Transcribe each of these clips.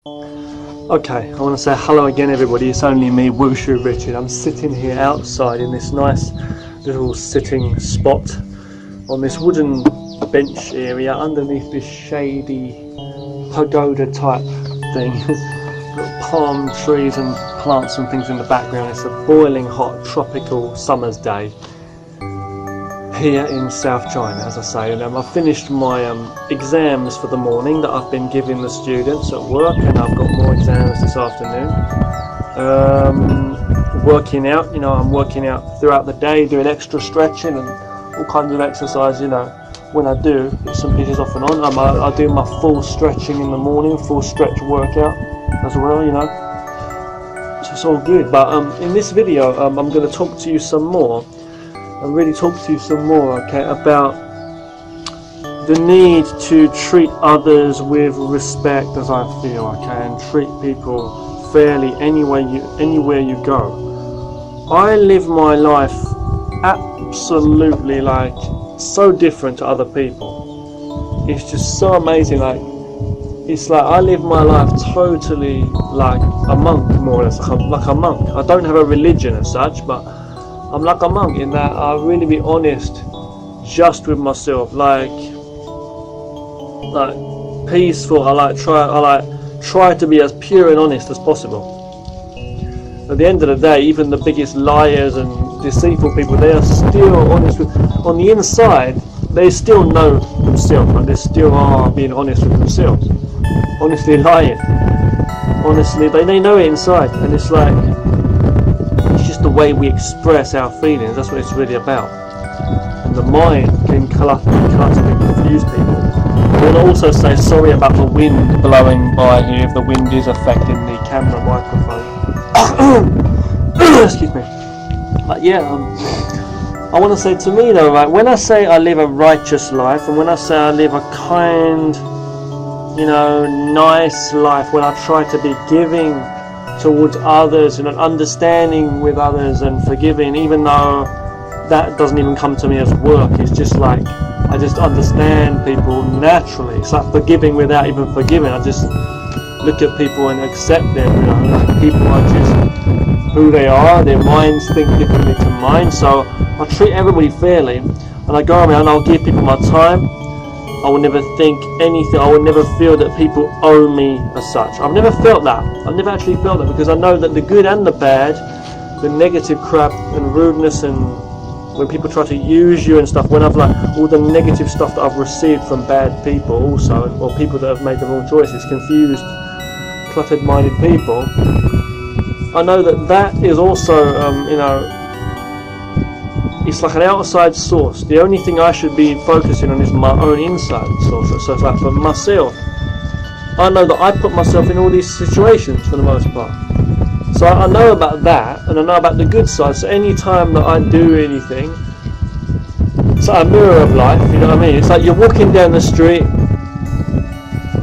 Okay, I want to say hello again everybody, it's only me, Wushu Richard. I'm sitting here outside in this nice little sitting spot on this wooden bench area underneath this shady pagoda type thing. Got palm trees and plants and things in the background. It's a boiling hot tropical summer's day here in South China, as I say, and I've finished my exams for the morning that I've been giving the students at work, and I've got more exams this afternoon. Working out, I'm working out throughout the day, doing extra stretching and all kinds of exercise, when I do get some pieces off and on. I do my full stretching in the morning, full stretch workout as well, so it's all good. But in this video, I'm going to talk to you some more. I'll really talk to you some more, about the need to treat others with respect, as I feel, and treat people fairly anywhere you go. I live my life absolutely so different to other people. It's just so amazing. It's like I live my life totally like a monk, more or less, like a monk. I don't have a religion as such, but I'm like a monk in that I really be honest just with myself, like peaceful. I try to be as pure and honest as possible. At the end of the day, even the biggest liars and deceitful people, they are still honest on the inside. They still know themselves, they still are being honest with themselves. Honestly lying. Honestly, they know it inside, and it's the way we express our feelings. That's what it's really about. And the mind can clutter and confuse people. I want to also say sorry about the wind blowing by here, if the wind is affecting the camera microphone. Excuse me. But yeah, I want to say, to me though, when I say I live a righteous life, and when I say I live a kind, nice life, when I try to be giving towards others and understanding with others and forgiving, even though that doesn't even come to me as work. It's just I just understand people naturally. It's like forgiving without even forgiving. I just look at people and accept them. People are just who they are. Their minds think differently to mine, so I treat everybody fairly, and I go around, I'll give people my time. I will never think anything, I will never feel that people owe me as such. I've never felt that. I've never actually felt that, because I know that the good and the bad, the negative crap and rudeness, and when people try to use you and stuff, when I've all the negative stuff that I've received from bad people also, or people that have made the wrong choices, confused, cluttered minded people, I know that is also, it's like an outside source. The only thing I should be focusing on is my own inside source. So it's like for myself, I know that I put myself in all these situations for the most part. So I know about that, and I know about the good side. So any time that I do anything, it's like a mirror of life, you know what I mean? It's like you're walking down the street,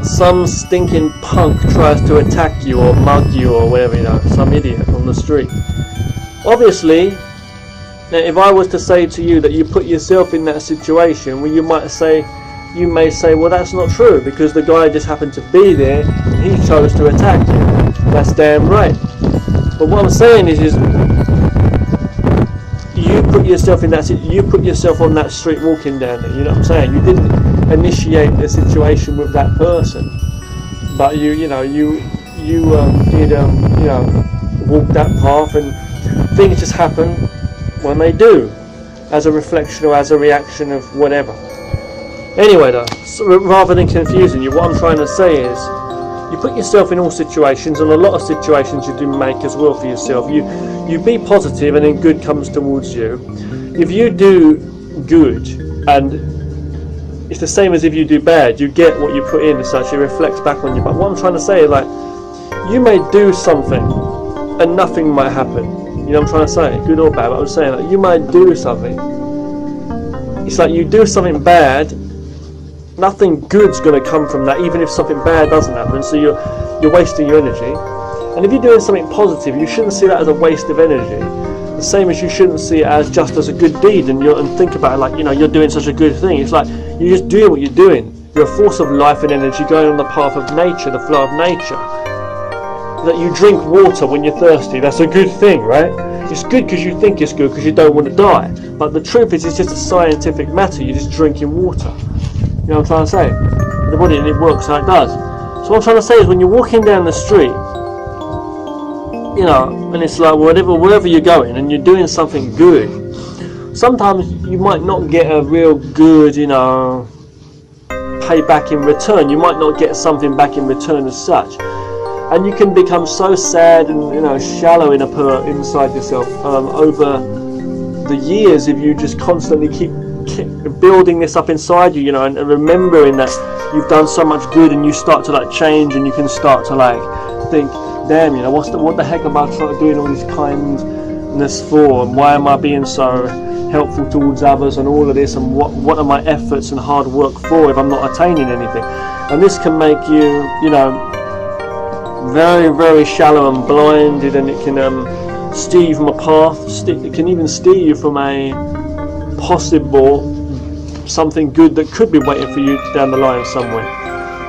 some stinking punk tries to attack you or mug you or whatever, some idiot on the street. Obviously, now, if I was to say to you that you put yourself in that situation, well, you may say, well, that's not true, because the guy just happened to be there and he chose to attack you. That's damn right. But what I'm saying is you put yourself in that. You put yourself on that street walking down there. You know what I'm saying? You didn't initiate the situation with that person, but you did walk that path, and things just happen when they do, as a reflection or as a reaction of whatever. Anyway though, so rather than confusing you, what I'm trying to say is, you put yourself in all situations, and a lot of situations you do make as well for yourself. You be positive, and then good comes towards you. If you do good, and it's the same as if you do bad, you get what you put in as such, it reflects back on you. But what I'm trying to say is, you may do something and nothing might happen. You know what I'm trying to say? Good or bad, but I'm saying you might do something. It's like you do something bad, nothing good's going to come from that, even if something bad doesn't happen, so you're wasting your energy. And if you're doing something positive, you shouldn't see that as a waste of energy. The same as you shouldn't see it as just as a good deed, and think about it you're doing such a good thing. It's like you're just doing what you're doing. You're a force of life and energy going on the path of nature, the flow of nature. that you drink water when you're thirsty, that's a good thing, right? It's good because you think it's good because you don't want to die. But the truth is, it's just a scientific matter. You're just drinking water. You know what I'm trying to say? The body, and it works how it does. So what I'm trying to say is, when you're walking down the street, you know, and it's like wherever you're going, and you're doing something good, sometimes you might not get a real good, you know, payback in return. You might not get something back in return as such. And you can become so sad and, you know, shallow inside yourself over the years if you just constantly keep building this up inside you, you know, and remembering that you've done so much good, and you start to like change, and you can start to like think, damn, you know, what the heck am I doing all this kindness for, and why am I being so helpful towards others and all of this, and what are my efforts and hard work for if I'm not attaining anything? And this can make you, you know, very, very shallow and blinded, and it can steer you from a path. It can even steer you from a possible something good that could be waiting for you down the line somewhere.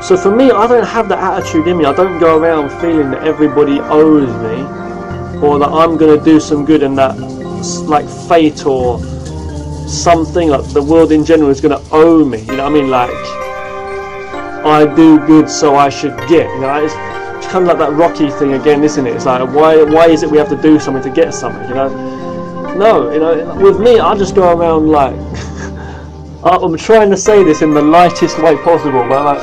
So for me, I don't have that attitude in me. I don't go around feeling that everybody owes me, or that I'm going to do some good, and that like fate or something, like the world in general, is going to owe me. You know what I mean? Like, I do good, so I should get. You know, it's kind of like that Rocky thing again, isn't it? It's like, why is it we have to do something to get something? You know? No, you know. With me, I just go around like I'm trying to say this in the lightest way possible, but like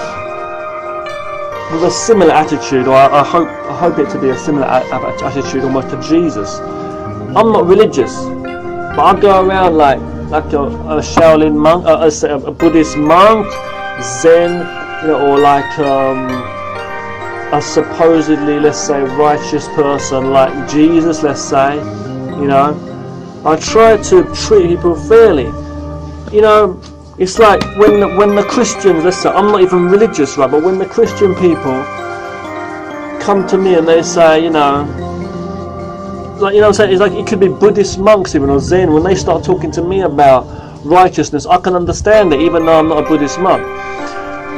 with a similar attitude, or I hope it to be a similar attitude almost to Jesus. I'm not religious, but I go around like a Shaolin monk, a Buddhist monk, Zen, you know, or like a supposedly, let's say, righteous person like Jesus, let's say, you know. I try to treat people fairly. You know, it's like when the Christians, let's say, I'm not even religious, right, but when the Christian people come to me and they say, you know, like, you know what I'm saying, it's like, it could be Buddhist monks even, or Zen, when they start talking to me about righteousness, I can understand it, even though I'm not a Buddhist monk.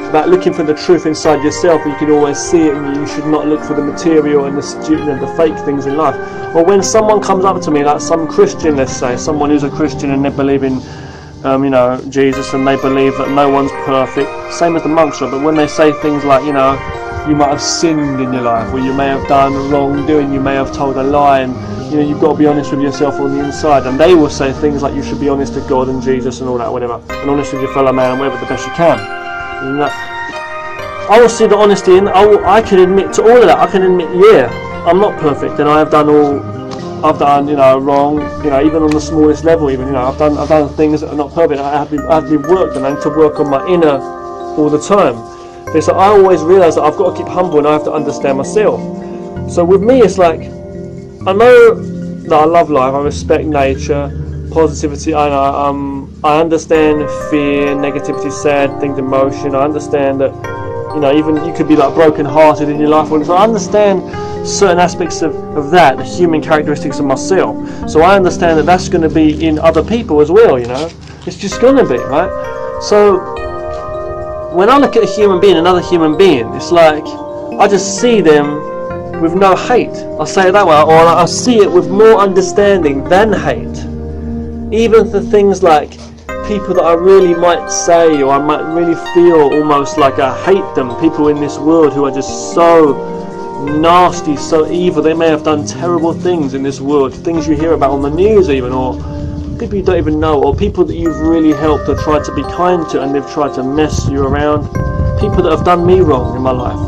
About looking for the truth inside yourself, you can always see it, and you should not look for the material and the fake things in life. Or when someone comes up to me, like some Christian, let's say, someone who's a Christian and they believe in you know, Jesus, and they believe that no one's perfect, same as the monks, right? But when they say things like, you know, you might have sinned in your life, or you may have done wrongdoing, you may have told a lie, and you know, you've got to be honest with yourself on the inside, and they will say things like you should be honest to God and Jesus and all that, whatever, and honest with your fellow man and whatever, the best you can. And that, I will see the honesty, and I can admit to all of that. I can admit, yeah, I'm not perfect, and I've done, you know, wrong, you know, even on the smallest level, even, you know, I've done things that are not perfect. I have to be worked, and I need to work on my inner all the time. So I always realise that I've got to keep humble, and I have to understand myself. So with me, it's like, I know that I love life, I respect nature, positivity, I understand fear, negativity, sad things, emotion. I understand that, you know, even you could be like broken-hearted in your life. So I understand certain aspects of that, the human characteristics of myself. So I understand that that's going to be in other people as well, you know. It's just going to be, right? So when I look at a human being, another human being, it's like I just see them with no hate. I'll say it that way. Or I see it with more understanding than hate. Even for things like people that I really might say, or I might really feel almost like I hate them, people in this world who are just so nasty, so evil. They may have done terrible things in this world, things you hear about on the news even, or people you don't even know, or people that you've really helped or tried to be kind to, and they've tried to mess you around. People that have done me wrong in my life,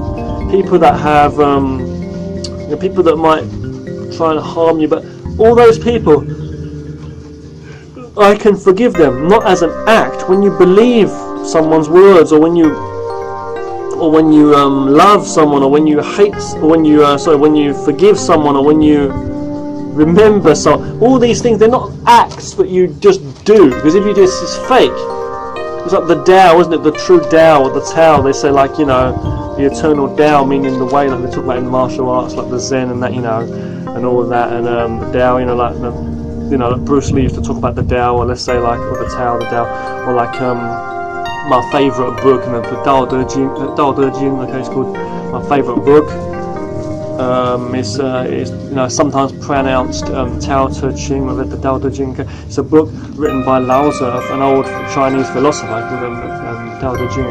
people that have you know, people that might try and harm you, but all those people, I can forgive them, not as an act. When you believe someone's words, or when you love someone, or when you hate, or when you forgive someone, or when you remember someone, all these things, they're not acts that you just do, because if you do this, it's fake. It's like the Tao, isn't it? The true Tao, or the Tao, they say, like, you know, the eternal Tao, meaning the way, like they talk about in martial arts, like the Zen and that, you know, and all of that, and the Tao, you know, like you know, like Bruce Lee used to talk about the Tao, or let's say like, or the Tao, or like my favourite book, and the Tao De Jing, okay, it's called my favourite book. is sometimes pronounced Tao Te Ching or the Tao Te Ching. It's a book written by Lao Tzu, an old Chinese philosopher called Tao Te Ching.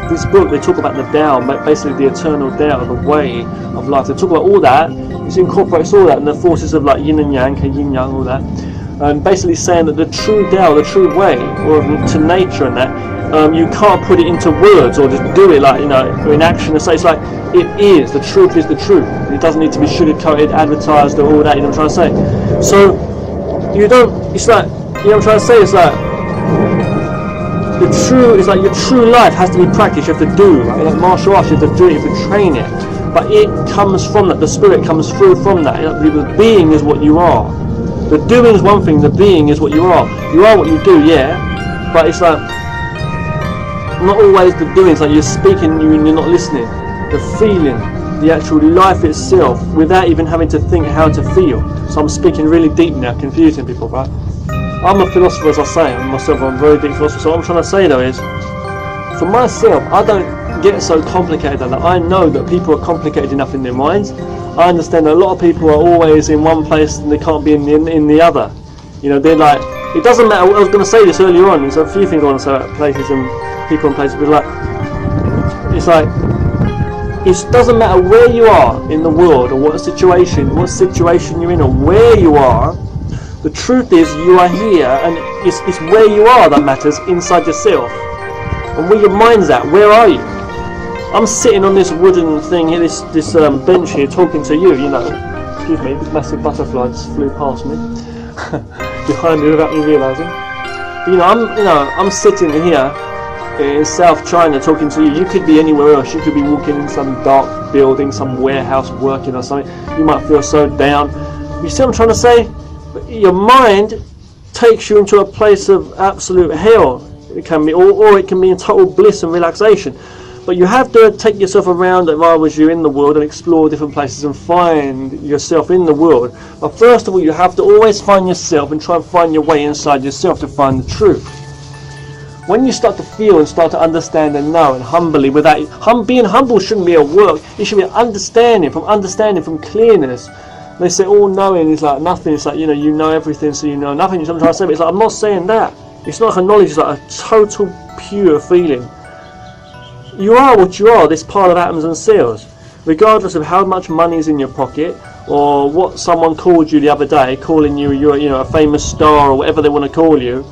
This book, they talk about the Tao, basically the eternal Tao, the way of life. They talk about all that. It incorporates all that and the forces of like yin and yang, yin yang, all that. And basically saying that the true Tao, the true way, or to nature and that, you can't put it into words or just do it like, or in action. And so it's like, it is, the truth is the truth. It doesn't need to be sugar-coated, advertised or all that, you know what I'm trying to say. So, you don't, it's like, you know what I'm trying to say, it's like, your true life has to be practiced, you have to do, like martial arts, you have to do it, you have to train it. But it comes from that, the spirit comes through from that. The being is what you are. The doing is one thing, the being is what you are. You are what you do, yeah, but it's like, not always the doing, it's like you're speaking and you're not listening. The feeling, the actual life itself, without even having to think how to feel. So I'm speaking really deep now, confusing people, right? I'm a philosopher, as I say, I'm a very deep philosopher. So what I'm trying to say though is, for myself, I don't get so complicated that I know that people are complicated enough in their minds. I understand that a lot of people are always in one place and they can't be in the other. They're like, it doesn't matter. I was going to say this earlier on. There's a few things I want to say about places and people and places, but it's like it doesn't matter where you are in the world or what situation you're in or where you are. The truth is you are here, and it's where you are that matters, inside yourself. And where your mind's at, where are you? I'm sitting on this wooden thing here, this bench here, talking to you. Excuse me, this massive butterfly just flew past me behind me without me realising. I'm sitting here in South China talking to you. You could be anywhere else. You could be walking in some dark building, some warehouse working or something. You might feel so down. You see what I'm trying to say? But your mind takes you into a place of absolute hell. It can be, or it can be in total bliss and relaxation. But you have to take yourself around, if I was you, in the world and explore different places and find yourself in the world. But first of all, you have to always find yourself and try and find your way inside yourself to find the truth. When you start to feel and start to understand and know, and humbly, being humble shouldn't be a work. It should be understanding, from clearness. They say all knowing is like nothing. It's like, you know everything, so you know nothing. I'm trying to say, but it's like, I'm not saying that. It's not like a knowledge, it's like a total pure feeling. You are what you are, this pile of atoms and cells. Regardless of how much money is in your pocket, or what someone called you the other day, calling you you're a famous star or whatever they want to call you.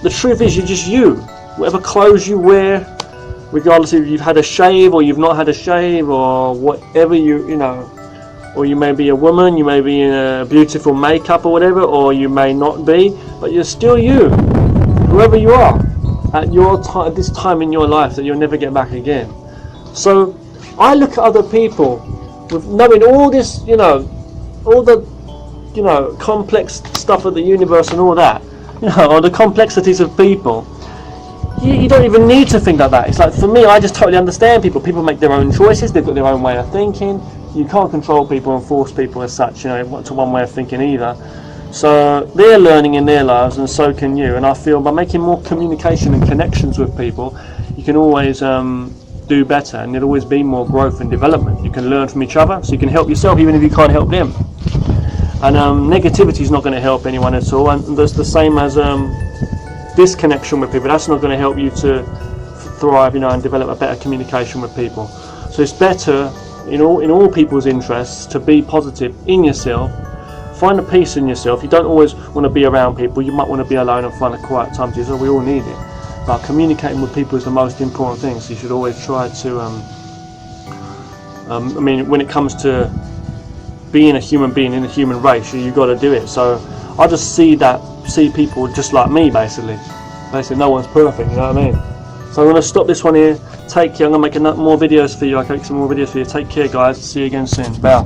The truth is, you're just you. Whatever clothes you wear, regardless if you've had a shave or you've not had a shave, or whatever or you may be a woman, you may be in a beautiful makeup or whatever, or you may not be, but you're still you, whoever you are, at this time in your life that you'll never get back again. So I look at other people with knowing all this, all the complex stuff of the universe and all that, or the complexities of people. You don't even need to think like that. It's like, for me, I just totally understand people. People make their own choices, they've got their own way of thinking. You can't control people and force people as such, to one way of thinking either. So they're learning in their lives, and so can you. And I feel by making more communication and connections with people, you can always do better, and there'll always be more growth and development. You can learn from each other, so you can help yourself even if you can't help them. And negativity is not going to help anyone at all, and that's the same as disconnection with people. That's not going to help you to thrive, and develop a better communication with people. So it's better in all people's interests to be positive in yourself. Find a peace in yourself. You don't always want to be around people. You might want to be alone and find a quiet time to yourself. We all need it. But communicating with people is the most important thing. So you should always try to. When it comes to being a human being in the human race, you've got to do it. So I just see people just like me, basically. No one's perfect. You know what I mean? So I'm going to stop this one here. Take care. I'm going to make more videos for you. I can make some more videos for you. Take care, guys. See you again soon. Bye.